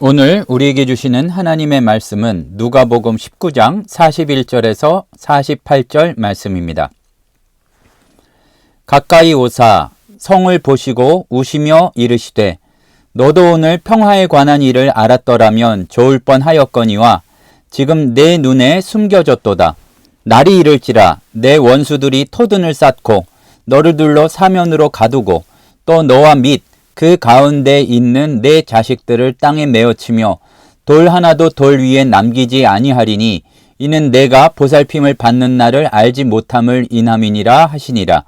오늘 우리에게 주시는 하나님의 말씀은 누가복음 19장 41절에서 48절 말씀입니다. 가까이 오사 성을 보시고 우시며 이르시되 너도 오늘 평화에 관한 일을 알았더라면 좋을 뻔하였거니와 지금 내 눈에 숨겨졌도다. 날이 이를지라 내 원수들이 토둔을 쌓고 너를 둘러 사면으로 가두고 또 너와 및 그 가운데 있는 내 자식들을 땅에 메어치며 돌 하나도 돌 위에 남기지 아니하리니 이는 내가 보살핌을 받는 날을 알지 못함을 인함이니라 하시니라.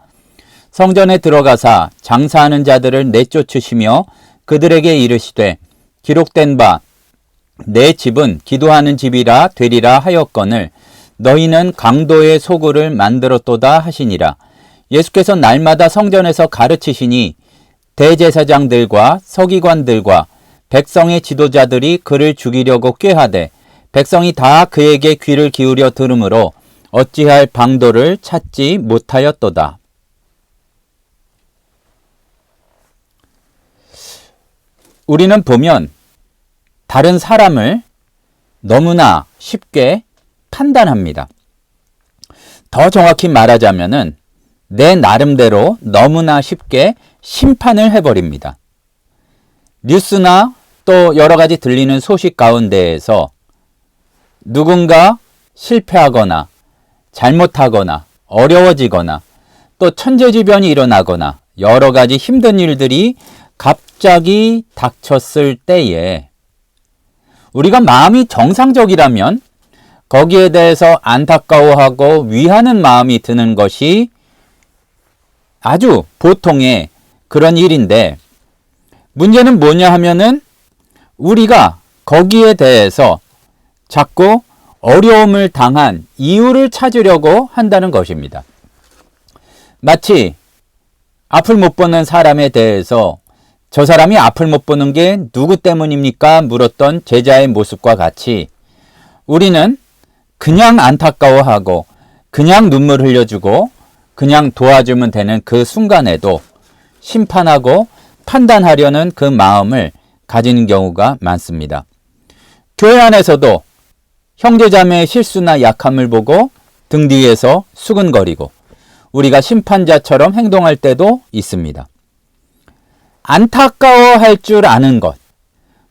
성전에 들어가사 장사하는 자들을 내쫓으시며 그들에게 이르시되 기록된 바 내 집은 기도하는 집이라 되리라 하였거늘 너희는 강도의 소굴을 만들었도다 하시니라. 예수께서 날마다 성전에서 가르치시니 대제사장들과 서기관들과 백성의 지도자들이 그를 죽이려고 꾀하되 백성이 다 그에게 귀를 기울여 들으므로 어찌할 방도를 찾지 못하였도다. 우리는 보면 다른 사람을 너무나 쉽게 판단합니다. 더 정확히 말하자면은 내 나름대로 너무나 쉽게 심판을 해버립니다. 뉴스나 또 여러 가지 들리는 소식 가운데에서 누군가 실패하거나 잘못하거나 어려워지거나 또 천재지변이 일어나거나 여러 가지 힘든 일들이 갑자기 닥쳤을 때에 우리가 마음이 정상적이라면 거기에 대해서 안타까워하고 위하는 마음이 드는 것이 아주 보통의 그런 일인데 문제는 뭐냐 하면은 우리가 거기에 대해서 자꾸 어려움을 당한 이유를 찾으려고 한다는 것입니다. 마치 앞을 못 보는 사람에 대해서 저 사람이 앞을 못 보는 게 누구 때문입니까? 물었던 제자의 모습과 같이 우리는 그냥 안타까워하고 그냥 눈물 흘려주고 그냥 도와주면 되는 그 순간에도 심판하고 판단하려는 그 마음을 가지는 경우가 많습니다. 교회 안에서도 형제자매의 실수나 약함을 보고 등 뒤에서 수근거리고 우리가 심판자처럼 행동할 때도 있습니다. 안타까워할 줄 아는 것,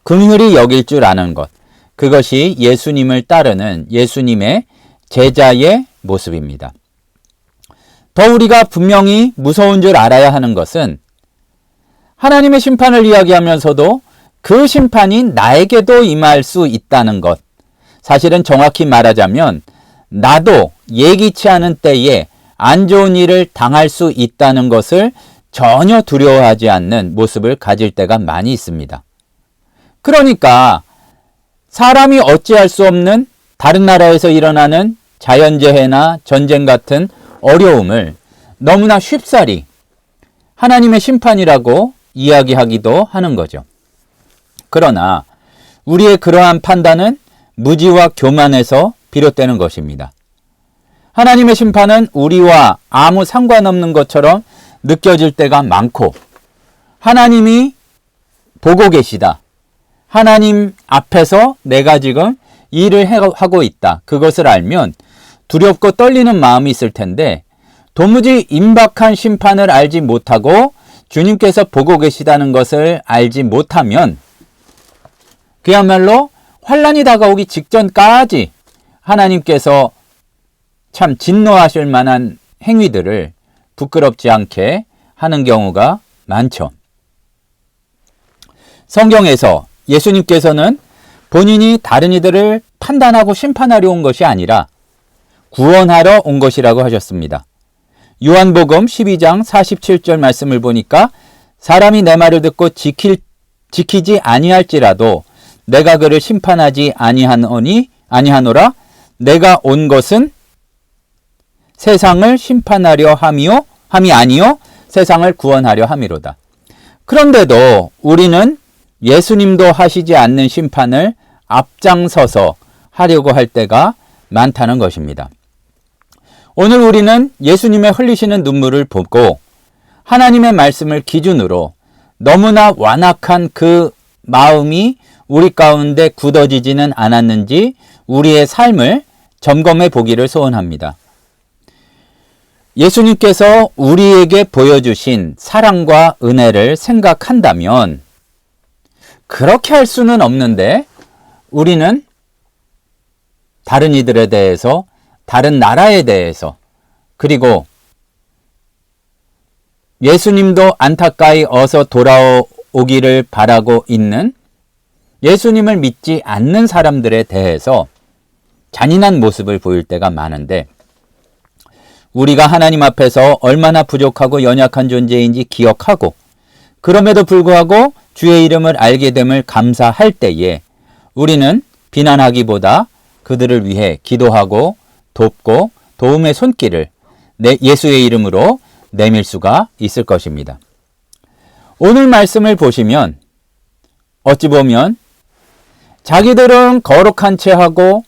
긍휼히 여길 줄 아는 것, 그것이 예수님을 따르는 예수님의 제자의 모습입니다. 더 우리가 분명히 무서운 줄 알아야 하는 것은 하나님의 심판을 이야기하면서도 그 심판이 나에게도 임할 수 있다는 것. 사실은 정확히 말하자면 나도 예기치 않은 때에 안 좋은 일을 당할 수 있다는 것을 전혀 두려워하지 않는 모습을 가질 때가 많이 있습니다. 그러니까 사람이 어찌할 수 없는 다른 나라에서 일어나는 자연재해나 전쟁 같은 어려움을 너무나 쉽사리 하나님의 심판이라고 이야기하기도 하는 거죠. 그러나 우리의 그러한 판단은 무지와 교만에서 비롯되는 것입니다. 하나님의 심판은 우리와 아무 상관없는 것처럼 느껴질 때가 많고 하나님이 보고 계시다. 하나님 앞에서 내가 지금 일을 하고 있다. 그것을 알면 두렵고 떨리는 마음이 있을 텐데 도무지 임박한 심판을 알지 못하고 주님께서 보고 계시다는 것을 알지 못하면 그야말로 환난이 다가오기 직전까지 하나님께서 참 진노하실 만한 행위들을 부끄럽지 않게 하는 경우가 많죠. 성경에서 예수님께서는 본인이 다른 이들을 판단하고 심판하려 온 것이 아니라 구원하러 온 것이라고 하셨습니다. 요한복음 12장 47절 말씀을 보니까 사람이 내 말을 듣고 지키지 아니할지라도 내가 그를 심판하지 아니하노라. 내가 온 것은 세상을 심판하려 함이 아니요 세상을 구원하려 함이로다. 그런데도 우리는 예수님도 하시지 않는 심판을 앞장서서 하려고 할 때가 많다는 것입니다. 오늘 우리는 예수님의 흘리시는 눈물을 보고 하나님의 말씀을 기준으로 너무나 완악한 그 마음이 우리 가운데 굳어지지는 않았는지 우리의 삶을 점검해 보기를 소원합니다. 예수님께서 우리에게 보여주신 사랑과 은혜를 생각한다면 그렇게 할 수는 없는데 우리는 다른 이들에 대해서, 다른 나라에 대해서, 그리고 예수님도 안타까이 어서 돌아오기를 바라고 있는 예수님을 믿지 않는 사람들에 대해서 잔인한 모습을 보일 때가 많은데, 우리가 하나님 앞에서 얼마나 부족하고 연약한 존재인지 기억하고 그럼에도 불구하고 주의 이름을 알게 됨을 감사할 때에 우리는 비난하기보다 그들을 위해 기도하고 돕고 도움의 손길을 예수의 이름으로 내밀 수가 있을 것입니다. 오늘 말씀을 보시면 어찌 보면 자기들은 거룩한 채 하고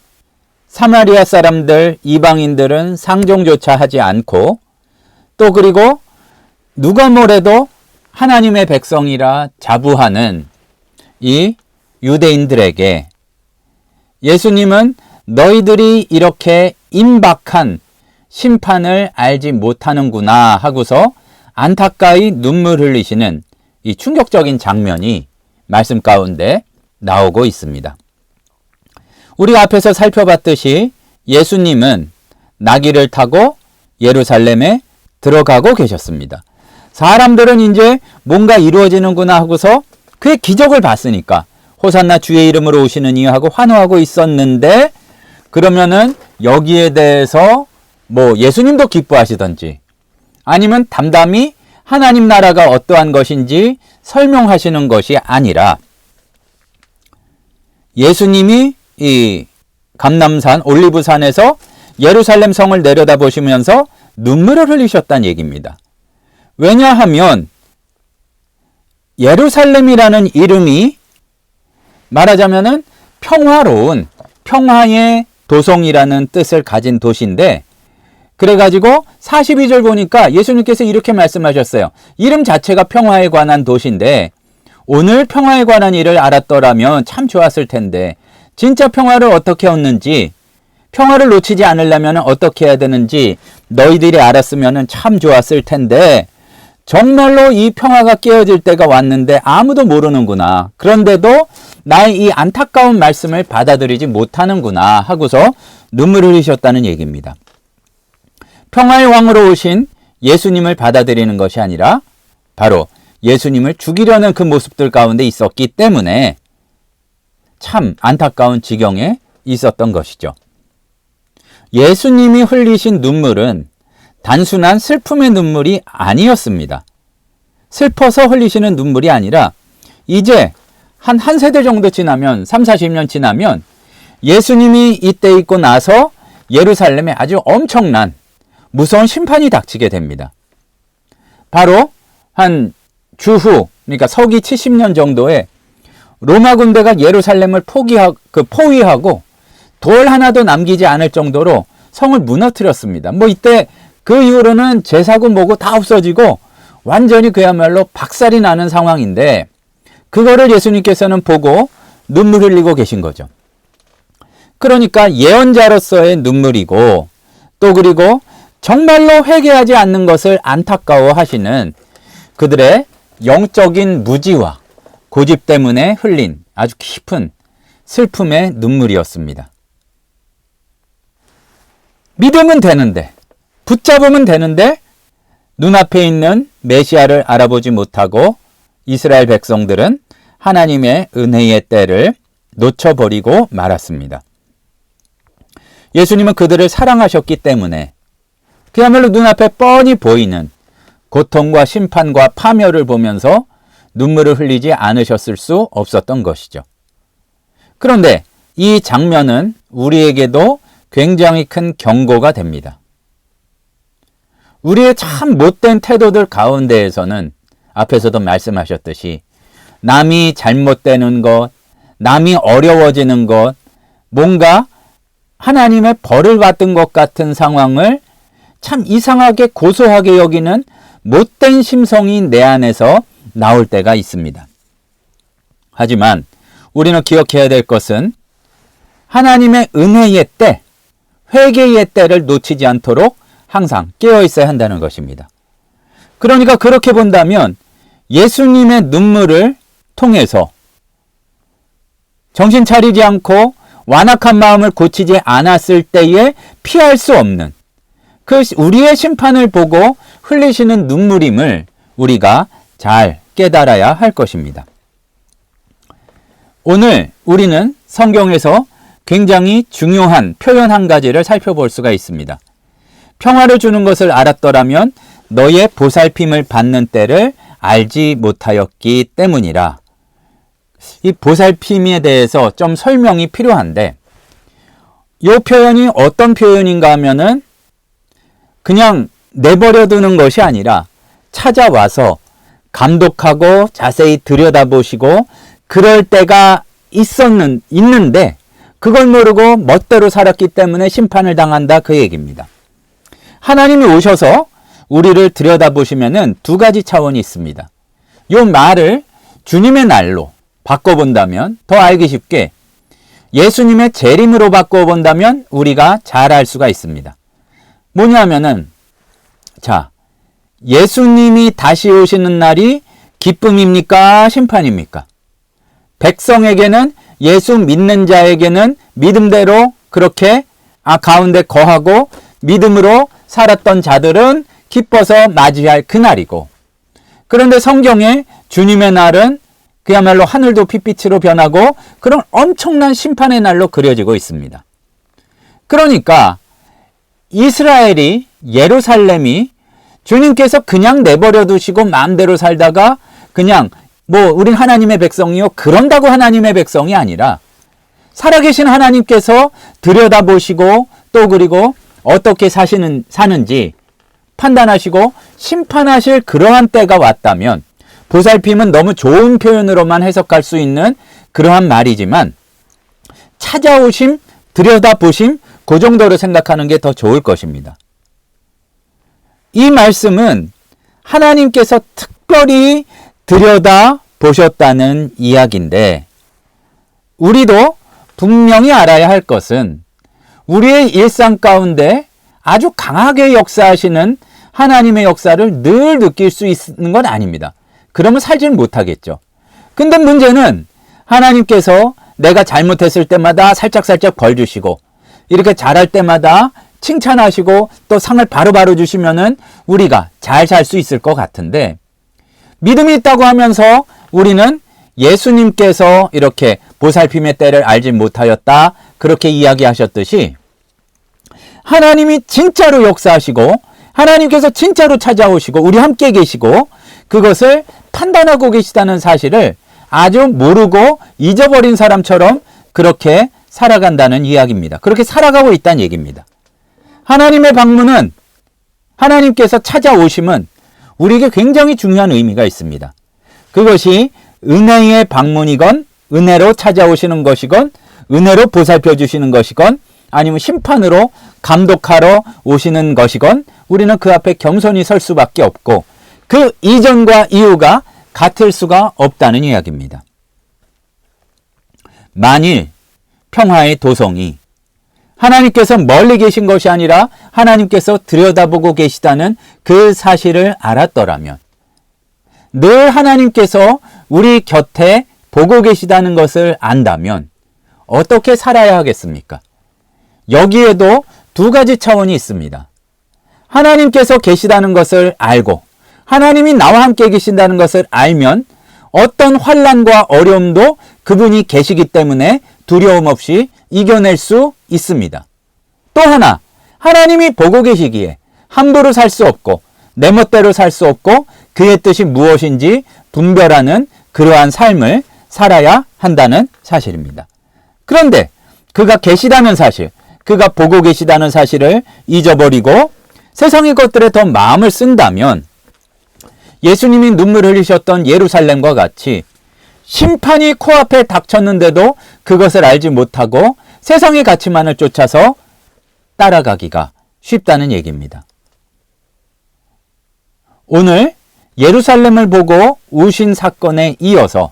사마리아 사람들, 이방인들은 상종조차 하지 않고 또 그리고 누가 뭐래도 하나님의 백성이라 자부하는 이 유대인들에게 예수님은 너희들이 이렇게 임박한 심판을 알지 못하는구나 하고서 안타까이 눈물 흘리시는 이 충격적인 장면이 말씀 가운데 나오고 있습니다. 우리가 앞에서 살펴봤듯이 예수님은 나귀를 타고 예루살렘에 들어가고 계셨습니다. 사람들은 이제 뭔가 이루어지는구나 하고서 그의 기적을 봤으니까 호산나 주의 이름으로 오시는 이 하고 환호하고 있었는데, 그러면은 여기에 대해서 뭐 예수님도 기뻐하시던지 아니면 담담히 하나님 나라가 어떠한 것인지 설명하시는 것이 아니라 예수님이 이 감람산 올리브산에서 예루살렘 성을 내려다보시면서 눈물을 흘리셨다는 얘기입니다. 왜냐하면 예루살렘이라는 이름이 말하자면은 평화로운, 평화의 도성이라는 뜻을 가진 도시인데, 그래가지고 42절 보니까 예수님께서 이렇게 말씀하셨어요. 이름 자체가 평화에 관한 도시인데 오늘 평화에 관한 일을 알았더라면 참 좋았을 텐데, 진짜 평화를 어떻게 얻는지, 평화를 놓치지 않으려면 어떻게 해야 되는지 너희들이 알았으면 참 좋았을 텐데 정말로 이 평화가 깨어질 때가 왔는데 아무도 모르는구나. 그런데도 나의 이 안타까운 말씀을 받아들이지 못하는구나 하고서 눈물을 흘리셨다는 얘기입니다. 평화의 왕으로 오신 예수님을 받아들이는 것이 아니라 바로 예수님을 죽이려는 그 모습들 가운데 있었기 때문에 참 안타까운 지경에 있었던 것이죠. 예수님이 흘리신 눈물은 단순한 슬픔의 눈물이 아니었습니다. 슬퍼서 흘리시는 눈물이 아니라 이제 한 세대 정도 지나면 30-40년 지나면 예수님이 이때 있고 나서 예루살렘에 아주 엄청난 무서운 심판이 닥치게 됩니다. 바로 한 주후, 그러니까 서기 70년 정도에 로마 군대가 예루살렘을 포위하고 돌 하나도 남기지 않을 정도로 성을 무너뜨렸습니다. 뭐 이때 그 이후로는 제사고 뭐고 다 없어지고 완전히 그야말로 박살이 나는 상황인데 그거를 예수님께서는 보고 눈물 흘리고 계신 거죠. 그러니까 예언자로서의 눈물이고 또 그리고 정말로 회개하지 않는 것을 안타까워하시는 그들의 영적인 무지와 고집 때문에 흘린 아주 깊은 슬픔의 눈물이었습니다. 믿으면 되는데, 붙잡으면 되는데 눈앞에 있는 메시아를 알아보지 못하고 이스라엘 백성들은 하나님의 은혜의 때를 놓쳐버리고 말았습니다. 예수님은 그들을 사랑하셨기 때문에 그야말로 눈앞에 뻔히 보이는 고통과 심판과 파멸을 보면서 눈물을 흘리지 않으셨을 수 없었던 것이죠. 그런데 이 장면은 우리에게도 굉장히 큰 경고가 됩니다. 우리의 참 못된 태도들 가운데에서는 앞에서도 말씀하셨듯이 남이 잘못되는 것, 남이 어려워지는 것, 뭔가 하나님의 벌을 받은 것 같은 상황을 참 이상하게 고소하게 여기는 못된 심성이 내 안에서 나올 때가 있습니다. 하지만 우리는 기억해야 될 것은 하나님의 은혜의 때, 회개의 때를 놓치지 않도록 항상 깨어 있어야 한다는 것입니다. 그러니까 그렇게 본다면 예수님의 눈물을 통해서 정신 차리지 않고 완악한 마음을 고치지 않았을 때에 피할 수 없는 그 우리의 심판을 보고 흘리시는 눈물임을 우리가 잘 깨달아야 할 것입니다. 오늘 우리는 성경에서 굉장히 중요한 표현 한 가지를 살펴볼 수가 있습니다. 평화를 주는 것을 알았더라면 너의 보살핌을 받는 때를 알지 못하였기 때문이라. 이 보살핌에 대해서 좀 설명이 필요한데, 이 표현이 어떤 표현인가 하면은 그냥 내버려 두는 것이 아니라 찾아와서 감독하고 자세히 들여다보시고 그럴 때가 있는데 그걸 모르고 멋대로 살았기 때문에 심판을 당한다, 그 얘기입니다. 하나님이 오셔서 우리를 들여다보시면은 두 가지 차원이 있습니다. 이 말을 주님의 날로 바꿔본다면 더 알기 쉽게 예수님의 재림으로 바꿔본다면 우리가 잘 알 수가 있습니다. 뭐냐면은, 자, 예수님이 다시 오시는 날이 기쁨입니까? 심판입니까? 백성에게는, 예수 믿는 자에게는 믿음대로 그렇게 가운데 거하고 믿음으로 살았던 자들은 기뻐서 맞이할 그날이고, 그런데 성경에 주님의 날은 그야말로 하늘도 핏빛으로 변하고 그런 엄청난 심판의 날로 그려지고 있습니다. 그러니까 이스라엘이, 예루살렘이 주님께서 그냥 내버려 두시고 마음대로 살다가 그냥 우린 하나님의 백성이요, 그런다고 하나님의 백성이 아니라 살아계신 하나님께서 들여다보시고 또 그리고 어떻게 사는지 판단하시고 심판하실 그러한 때가 왔다면, 보살핌은 너무 좋은 표현으로만 해석할 수 있는 그러한 말이지만 찾아오심, 들여다보심, 그 정도로 생각하는 게 더 좋을 것입니다. 이 말씀은 하나님께서 특별히 들여다보셨다는 이야기인데, 우리도 분명히 알아야 할 것은 우리의 일상 가운데 아주 강하게 역사하시는 하나님의 역사를 늘 느낄 수 있는 건 아닙니다. 그러면 살지는 못하겠죠. 근데 문제는 하나님께서 내가 잘못했을 때마다 살짝살짝 벌 주시고 이렇게 잘할 때마다 칭찬하시고 또 상을 바로바로 주시면은 우리가 잘 살 수 있을 것 같은데, 믿음이 있다고 하면서 우리는 예수님께서 이렇게 보살핌의 때를 알지 못하였다, 그렇게 이야기하셨듯이 하나님이 진짜로 역사하시고 하나님께서 진짜로 찾아오시고 우리 함께 계시고 그것을 판단하고 계시다는 사실을 아주 모르고 잊어버린 사람처럼 그렇게 살아간다는 이야기입니다. 그렇게 살아가고 있다는 얘기입니다. 하나님의 방문은, 하나님께서 찾아오심은 우리에게 굉장히 중요한 의미가 있습니다. 그것이 은혜의 방문이건, 은혜로 찾아오시는 것이건, 은혜로 보살펴 주시는 것이건, 아니면 심판으로 감독하러 오시는 것이건, 우리는 그 앞에 겸손히 설 수밖에 없고 그 이전과 이후가 같을 수가 없다는 이야기입니다. 만일 평화의 도성이 하나님께서 멀리 계신 것이 아니라 하나님께서 들여다보고 계시다는 그 사실을 알았더라면, 늘 하나님께서 우리 곁에 보고 계시다는 것을 안다면 어떻게 살아야 하겠습니까? 여기에도 두 가지 차원이 있습니다. 하나님께서 계시다는 것을 알고 하나님이 나와 함께 계신다는 것을 알면 어떤 환난과 어려움도 그분이 계시기 때문에 두려움 없이 이겨낼 수 있습니다. 또 하나, 하나님이 보고 계시기에 함부로 살 수 없고 내 멋대로 살 수 없고 그의 뜻이 무엇인지 분별하는 그러한 삶을 살아야 한다는 사실입니다. 그런데 그가 계시다는 사실, 그가 보고 계시다는 사실을 잊어버리고 세상의 것들에 더 마음을 쓴다면 예수님이 눈물 흘리셨던 예루살렘과 같이 심판이 코앞에 닥쳤는데도 그것을 알지 못하고 세상의 가치만을 쫓아서 따라가기가 쉽다는 얘기입니다. 오늘 예루살렘을 보고 우신 사건에 이어서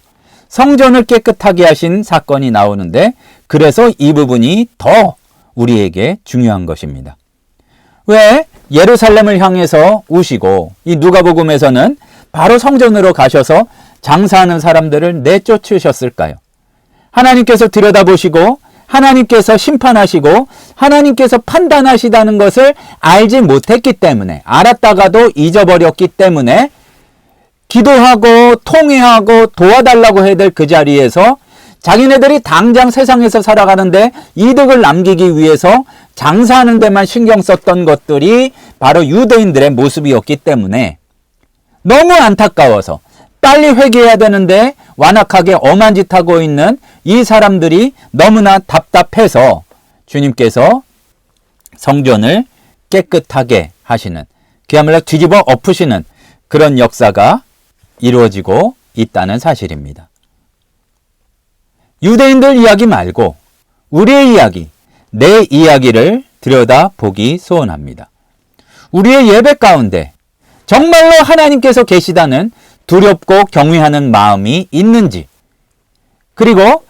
성전을 깨끗하게 하신 사건이 나오는데 그래서 이 부분이 더 우리에게 중요한 것입니다. 왜 예루살렘을 향해서 우시고 이 누가복음에서는 바로 성전으로 가셔서 장사하는 사람들을 내쫓으셨을까요? 하나님께서 들여다보시고 하나님께서 심판하시고 하나님께서 판단하시다는 것을 알지 못했기 때문에, 알았다가도 잊어버렸기 때문에 기도하고 통회하고 도와달라고 해야 될 그 자리에서 자기네들이 당장 세상에서 살아가는데 이득을 남기기 위해서 장사하는 데만 신경 썼던 것들이 바로 유대인들의 모습이었기 때문에 너무 안타까워서 빨리 회개해야 되는데 완악하게 엄한 짓 하고 있는 이 사람들이 너무나 답답해서 주님께서 성전을 깨끗하게 하시는, 그야말로 뒤집어 엎으시는 그런 역사가 이루어지고 있다는 사실입니다. 유대인들 이야기 말고 우리의 이야기, 내 이야기를 들여다보기 소원합니다. 우리의 예배 가운데 정말로 하나님께서 계시다는 두렵고 경외하는 마음이 있는지, 그리고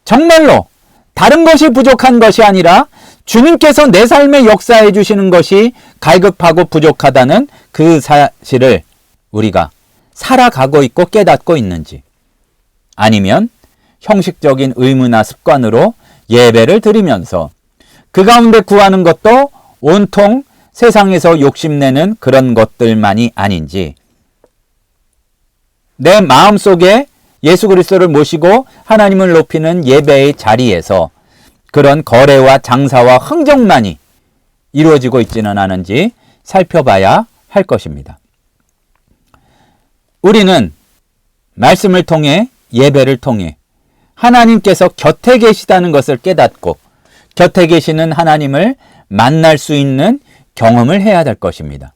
정말로 다른 것이 부족한 것이 아니라 주님께서 내 삶에 역사해 주시는 것이 갈급하고 부족하다는 그 사실을 우리가 살아가고 있고 깨닫고 있는지, 아니면 형식적인 의무나 습관으로 예배를 드리면서 그 가운데 구하는 것도 온통 세상에서 욕심내는 그런 것들만이 아닌지, 내 마음속에 예수 그리스도를 모시고 하나님을 높이는 예배의 자리에서 그런 거래와 장사와 흥정만이 이루어지고 있지는 않은지 살펴봐야 할 것입니다. 우리는 말씀을 통해, 예배를 통해 하나님께서 곁에 계시다는 것을 깨닫고 곁에 계시는 하나님을 만날 수 있는 경험을 해야 될 것입니다.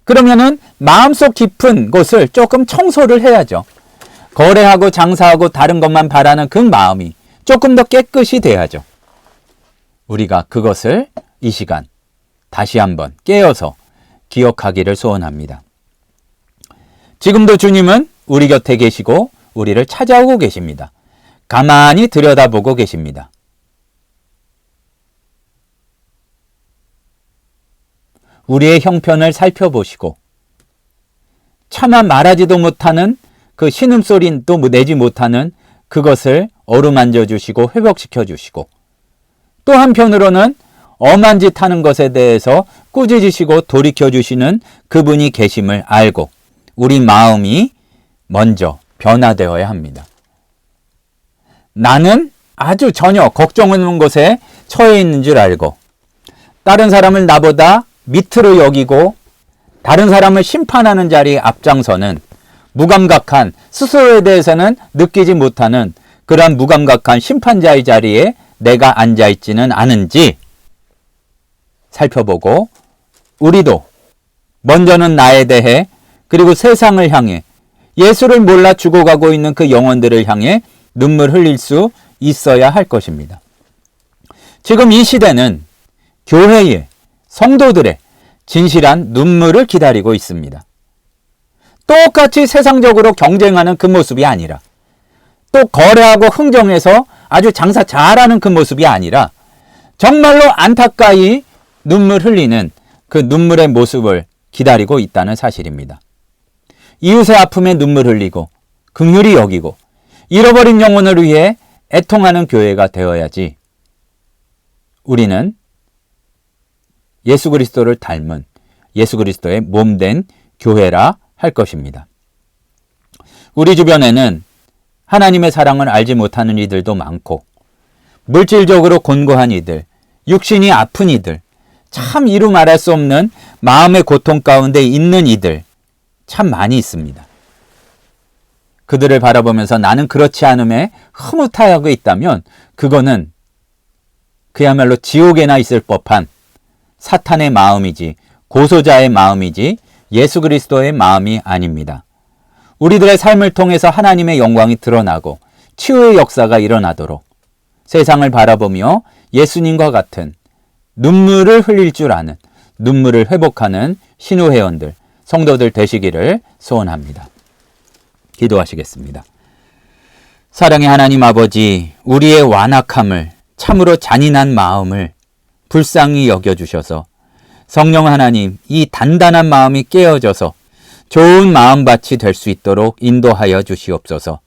그러면은 마음속 깊은 곳을 조금 청소를 해야죠. 거래하고 장사하고 다른 것만 바라는 그 마음이 조금 더 깨끗이 돼야죠. 우리가 그것을 이 시간 다시 한번 깨어서 기억하기를 소원합니다. 지금도 주님은 우리 곁에 계시고 우리를 찾아오고 계십니다. 가만히 들여다보고 계십니다. 우리의 형편을 살펴보시고 차마 말하지도 못하는 그 신음소리도 내지 못하는 그것을 어루만져 주시고 회복시켜 주시고, 또 한편으로는 엄한 짓 하는 것에 대해서 꾸짖으시고 돌이켜 주시는 그분이 계심을 알고 우리 마음이 먼저 변화되어야 합니다. 나는 아주 전혀 걱정 없는 곳에 처해 있는 줄 알고 다른 사람을 나보다 밑으로 여기고 다른 사람을 심판하는 자리에 앞장서는 무감각한, 스스로에 대해서는 느끼지 못하는 그러한 무감각한 심판자의 자리에 내가 앉아있지는 않은지 살펴보고, 우리도 먼저는 나에 대해, 그리고 세상을 향해, 예수를 몰라 죽어가고 있는 그 영혼들을 향해 눈물 흘릴 수 있어야 할 것입니다. 지금 이 시대는 교회의 성도들의 진실한 눈물을 기다리고 있습니다. 똑같이 세상적으로 경쟁하는 그 모습이 아니라, 또 거래하고 흥정해서 아주 장사 잘하는 그 모습이 아니라 정말로 안타까이 눈물 흘리는 그 눈물의 모습을 기다리고 있다는 사실입니다. 이웃의 아픔에 눈물 흘리고 긍휼히 여기고 잃어버린 영혼을 위해 애통하는 교회가 되어야지 우리는 예수 그리스도를 닮은 예수 그리스도의 몸된 교회라 할 것입니다. 우리 주변에는 하나님의 사랑을 알지 못하는 이들도 많고, 물질적으로 곤고한 이들, 육신이 아픈 이들, 참 이루 말할 수 없는 마음의 고통 가운데 있는 이들 참 많이 있습니다. 그들을 바라보면서 나는 그렇지 않음에 흐뭇하고 있다면 그거는 그야말로 지옥에나 있을 법한 사탄의 마음이지, 고소자의 마음이지 예수 그리스도의 마음이 아닙니다. 우리들의 삶을 통해서 하나님의 영광이 드러나고 치유의 역사가 일어나도록 세상을 바라보며 예수님과 같은 눈물을 흘릴 줄 아는, 눈물을 회복하는 신우회원들, 성도들 되시기를 소원합니다. 기도하시겠습니다. 사랑의 하나님 아버지, 우리의 완악함을, 참으로 잔인한 마음을 불쌍히 여겨주셔서 성령 하나님, 이 단단한 마음이 깨어져서 좋은 마음밭이 될 수 있도록 인도하여 주시옵소서.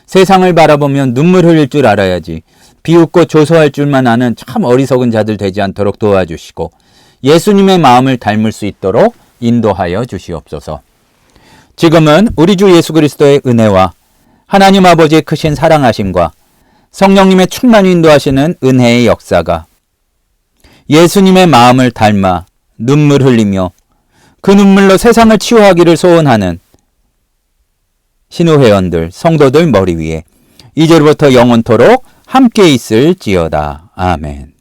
세상을 바라보면 눈물 흘릴 줄 알아야지 비웃고 조소할 줄만 아는 참 어리석은 자들 되지 않도록 도와주시고 예수님의 마음을 닮을 수 있도록 인도하여 주시옵소서. 지금은 우리 주 예수 그리스도의 은혜와 하나님 아버지의 크신 사랑하심과 성령님의 충만히 인도하시는 은혜의 역사가 예수님의 마음을 닮아 눈물 흘리며 그 눈물로 세상을 치유하기를 소원하는 신우회원들, 성도들 머리 위에 이제부터 영원토록 함께 있을지어다. 아멘.